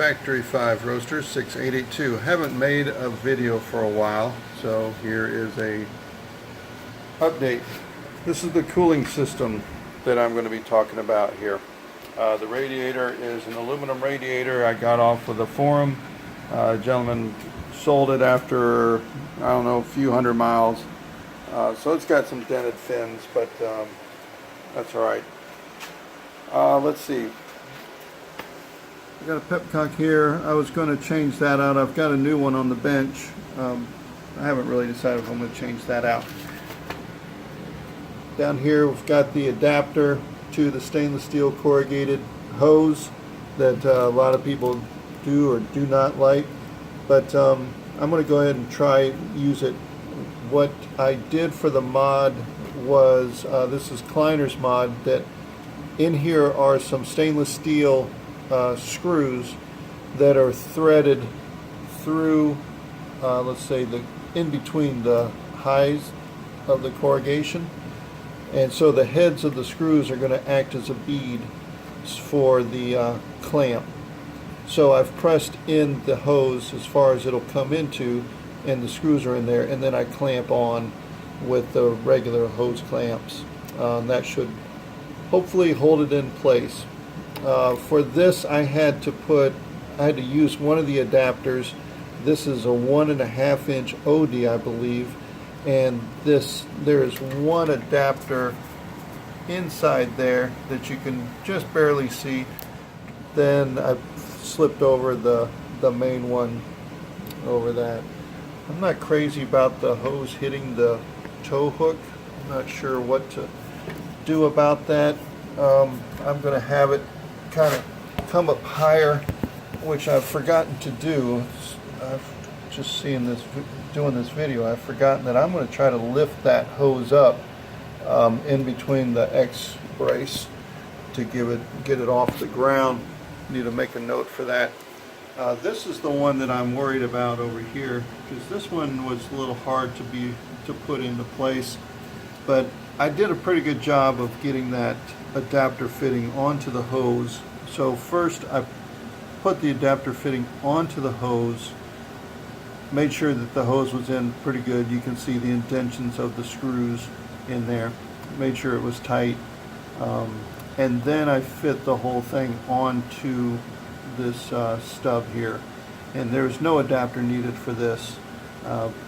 Factory 5 Roadster 6882. Haven't made a video for a while, so here is a update. This is the cooling system that I'm going to be talking about here. The radiator is an aluminum radiator I got off of the forum. A gentleman sold it after, I don't know, a few hundred miles. So it's got some dented fins, but that's alright. Let's see. I got a pepcock here. I was going to change that out. I've got a new one on the bench. I haven't really decided if I'm going to change that out. Down here we've got the adapter to the stainless steel corrugated hose that a lot of people do or do not like. But I'm going to go ahead and try use it. What I did for the mod was, this is Kleiner's mod, that in here are some stainless steel screws that are threaded through, let's say, in between the highs of the corrugation, and so the heads of the screws are going to act as a bead for the clamp. So I've pressed in the hose as far as it'll come into, and the screws are in there, and then I clamp on with the regular hose clamps. That should hopefully hold it in place. For this I had to use one of the adapters. This is a 1.5 inch OD, I believe, and there is one adapter inside there that you can just barely see. Then I slipped over the main one over that. I'm not crazy about the hose hitting the tow hook. I'm not sure what to do about that. I'm going to have it kind of come up higher, which I've forgotten to do. I've just doing this video, I've forgotten that I'm going to try to lift that hose up in between the X brace to get it off the ground. Need to make a note for that. This is the one that I'm worried about over here, because this one was a little hard to put into place, but I did a pretty good job of getting that adapter fitting onto the hose. So first I put the adapter fitting onto the hose, made sure that the hose was in pretty good. You can see the indentions of the screws in there, made sure it was tight, and then I fit the whole thing onto this stub here, and there's no adapter needed for this,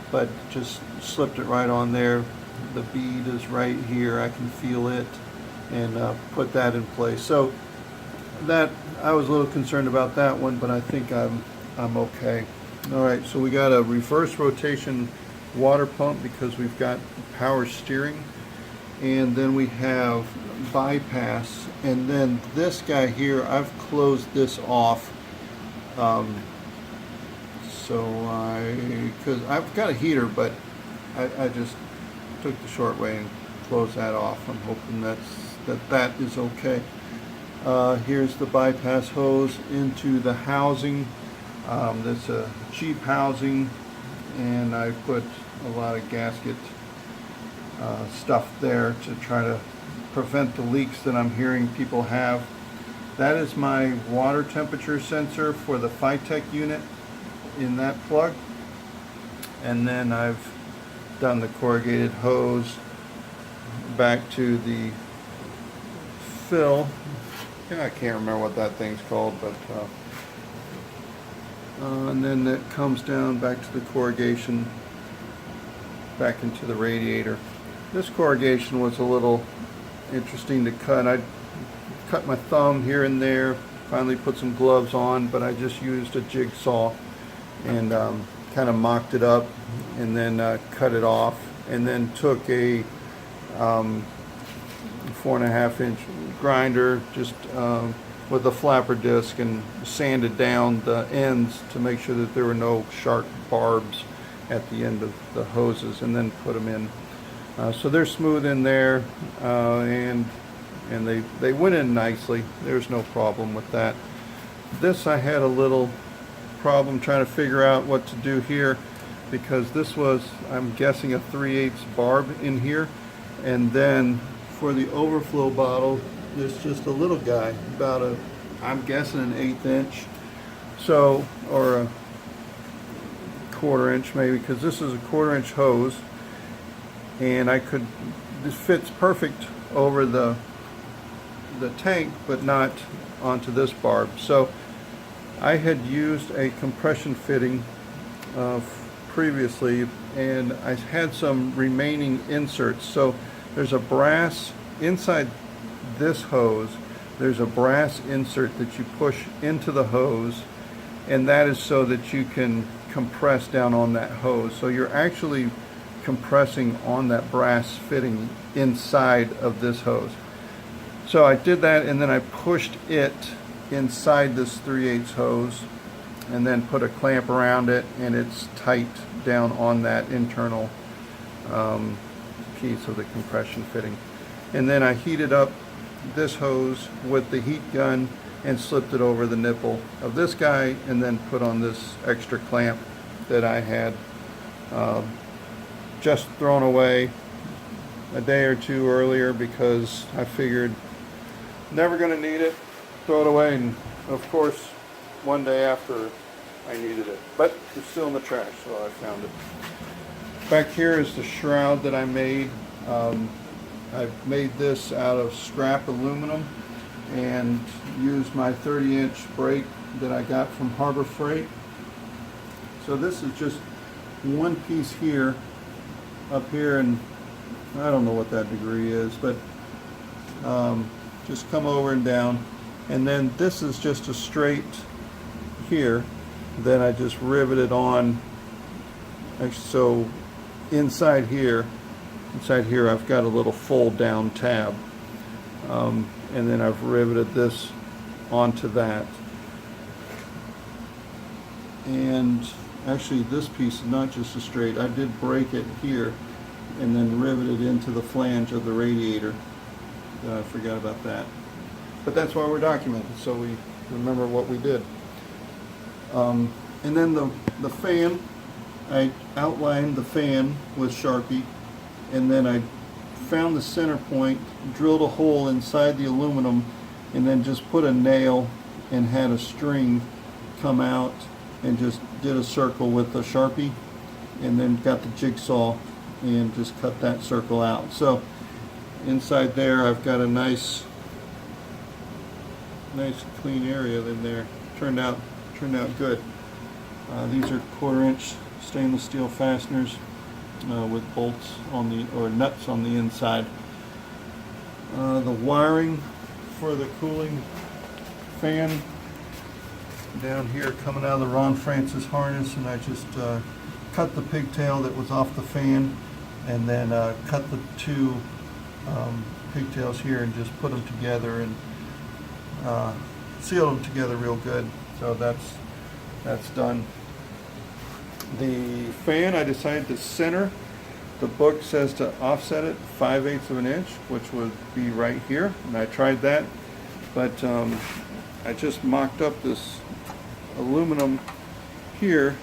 but just slipped it right on there. The bead is right here, I can feel it, and put that in place. So that, I was a little concerned about that one, but I think I'm okay. Alright, so we got a reverse rotation water pump because we've got power steering, and then we have bypass, and then this guy here, I've closed this off, because I've got a heater, but I just took the short way and closed that off. I'm hoping that is okay. Here's the bypass hose into the housing. That's a cheap housing, and I put a lot of gasket stuff there to try to prevent the leaks that I'm hearing people have. That is my water temperature sensor for the Phytech unit in that plug, and then I've done the corrugated hose back to the fill. I can't remember what that thing's called, but and then it comes down back to the corrugation, back into the radiator. This corrugation was a little interesting to cut. I cut my thumb here and there, finally put some gloves on, but I just used a jigsaw and kind of mocked it up, and then cut it off, and then took a 4.5 inch grinder just with a flapper disc and sanded down the ends to make sure that there were no sharp barbs at the end of the hoses, and then put them in. So they're smooth in there, and they went in nicely. There's no problem with that. This, I had a little problem trying to figure out what to do here, because this was, I'm guessing, a 3/8 barb in here, and then for the overflow bottle there's just a little guy, about a, I'm guessing, an 1/8 inch. So, or a 1/4 inch maybe, because this is a 1/4 inch hose, and this fits perfect over the tank, but not onto this barb. So I had used a compression fitting previously, and I had some remaining inserts. So there's a brass inside this hose. There's a brass insert that you push into the hose, and that is so that you can compress down on that hose. So you're actually compressing on that brass fitting inside of this hose. So I did that, and then I pushed it inside this 3/8 hose, and then put a clamp around it, and it's tight down on that internal piece of the compression fitting. And then I heated up this hose with the heat gun and slipped it over the nipple of this guy, and then put on this extra clamp that I had just thrown away a day or two earlier, because I figured never going to need it, throw it away, and of course one day after I needed it, but it's still in the trash, so I found it. Back here is the shroud that I made. I made this out of scrap aluminum and used my 30-inch brake that I got from Harbor Freight. So this is just one piece here, up here, and I don't know what that degree is, but just come over and down. And then this is just a straight here. Then I just riveted on. So inside here I've got a little fold down tab, and then I've riveted this onto that. And actually this piece is not just a straight, I did break it here and then rivet it into the flange of the radiator. I forgot about that, but that's why we're documented, so we remember what we did. And then the fan, I outlined the fan with Sharpie, and then I found the center point, drilled a hole inside the aluminum, and then just put a nail and had a string come out, and just did a circle with a Sharpie, and then got the jigsaw and just cut that circle out. So inside there I've got a nice clean area in there. Turned out good. These are 1/4 inch stainless steel fasteners with bolts on the, or nuts on the inside. The wiring for the cooling fan down here coming out of the Ron Francis harness, and I just cut the pigtail that was off the fan, and then cut the two pigtails here and just put them together and sealed them together real good. So that's done. The fan, I decided to center. The book says to offset it 5/8 of an inch, which would be right here, and I tried that, but I just mocked up this aluminum here,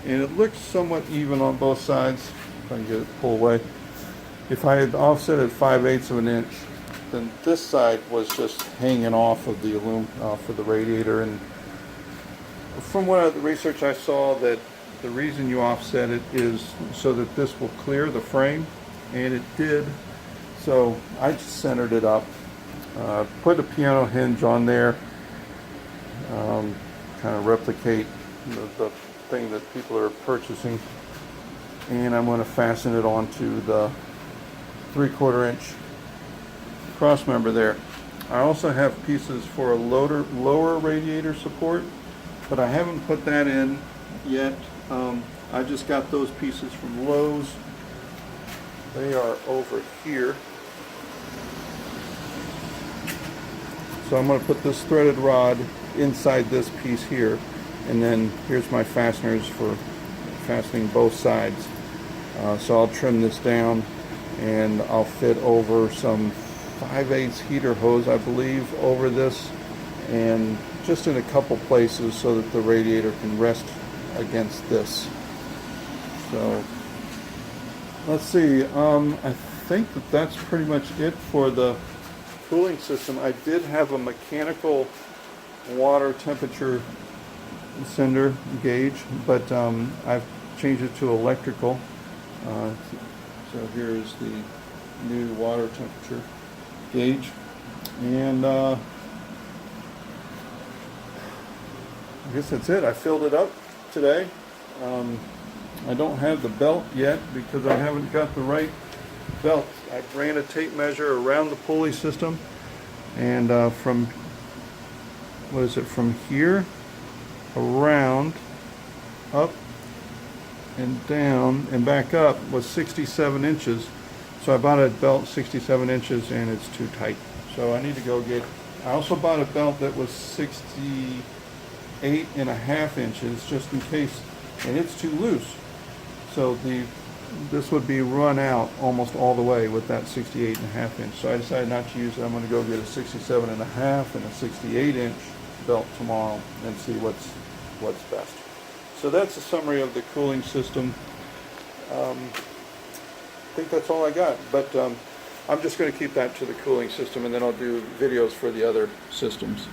and it looks somewhat even on both sides. If I can get it to pull away. If I had offset it 5/8 of an inch, then this side was just hanging off of the off of the radiator. And from what the research I saw, that the reason you offset it is so that this will clear the frame, and it did. So I just centered it up, put a piano hinge on there, kind of replicate the thing that people are purchasing, and I'm going to fasten it onto the 3/4 inch cross member there. I also have pieces for a lower radiator support, but I haven't put that in yet. I just got those pieces from Lowe's. They are over here. So I'm going to put this threaded rod inside this piece here, and then here's my fasteners for fastening both sides. So I'll trim this down, and I'll fit over some 5/8 heater hose, I believe, over this, and just in a couple places so that the radiator can rest against this. So let's see, I think that's pretty much it for the cooling system. I did have a mechanical water temperature sender gauge, but I've changed it to electrical. So here's the new water temperature gauge, and I guess that's it. I filled it up today. I don't have the belt yet because I haven't got the right belt. I ran a tape measure around the pulley system, and from here around, up and down and back up was 67 inches. So I bought a belt 67 inches and it's too tight. So I need to go get, I also bought a belt that was 68.5 inches just in case, and it's too loose. So this would be run out almost all the way with that 68.5 inch. So I decided not to use it. I'm going to go get a 67.5 and a 68 inch belt tomorrow and see what's best. So that's a summary of the cooling system. I think that's all I got, but I'm just going to keep that to the cooling system, and then I'll do videos for the other systems.